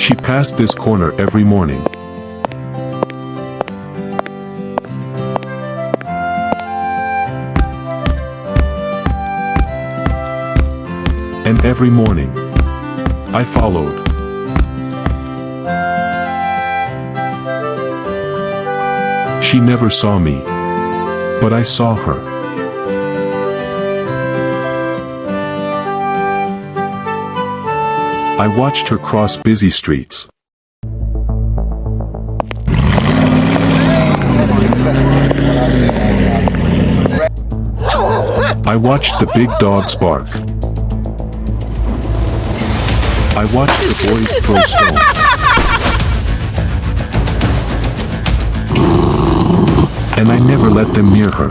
She passed this corner every morning. And every morning, I followed. She never saw me, but I saw her. I watched her cross busy streets. I watched the big dogs bark. I watched the boys throw stones. And I never let them near her.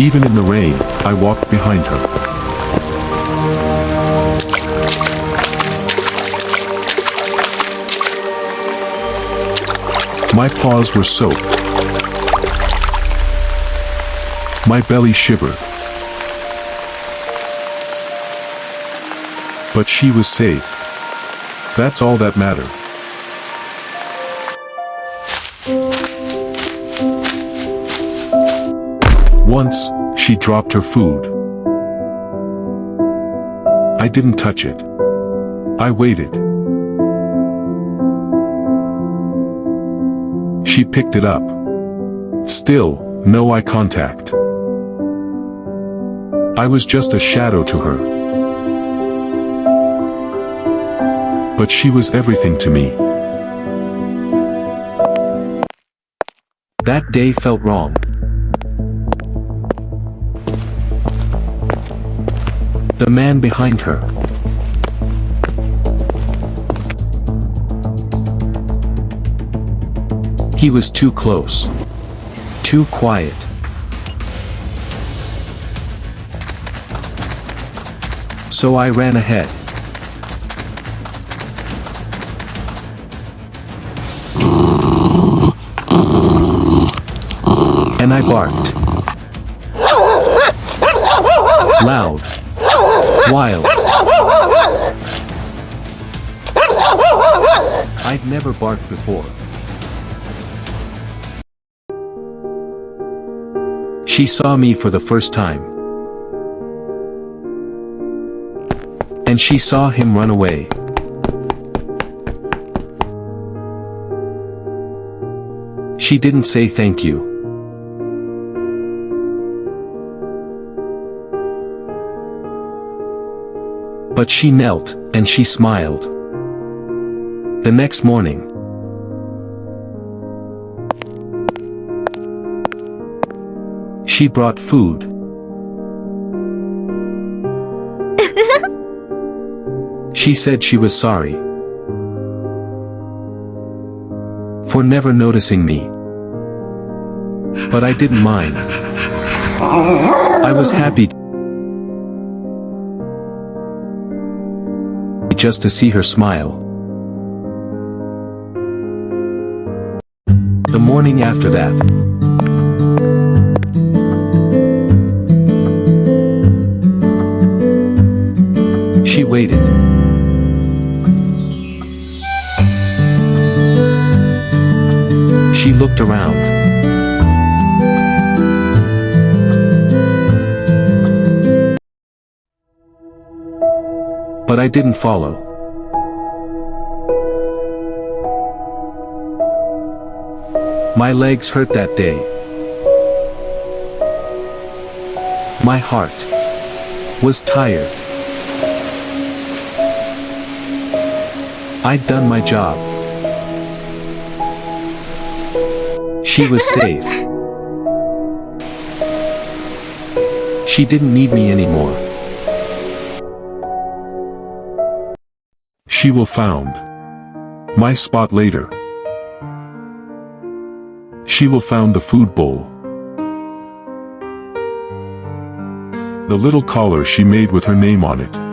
Even in the rain, I walked behind her. My paws were soaked. My belly shivered. But she was safe. That's all that mattered. Once, she dropped her food. I didn't touch it. I waited. She picked it up. Still, no eye contact. I was just a shadow to her. But she was everything to me. That day felt wrong. The man behind her. He was too close. Too quiet. So I ran ahead. And I barked. Loud. Wild. I'd never barked before. She saw me for the first time. And she saw him run away. She didn't say thank you. But she knelt, and she smiled. The next morning, she brought food. She said she was sorry for never noticing me. But I didn't mind. I was happy just to see her smile. The morning after that, she waited. She looked around. But I didn't follow. My legs hurt that day. My heart was tired. I'd done my job. She was safe. She didn't need me anymore. She will found my spot later. She will found the food bowl. The little collar she made with her name on it.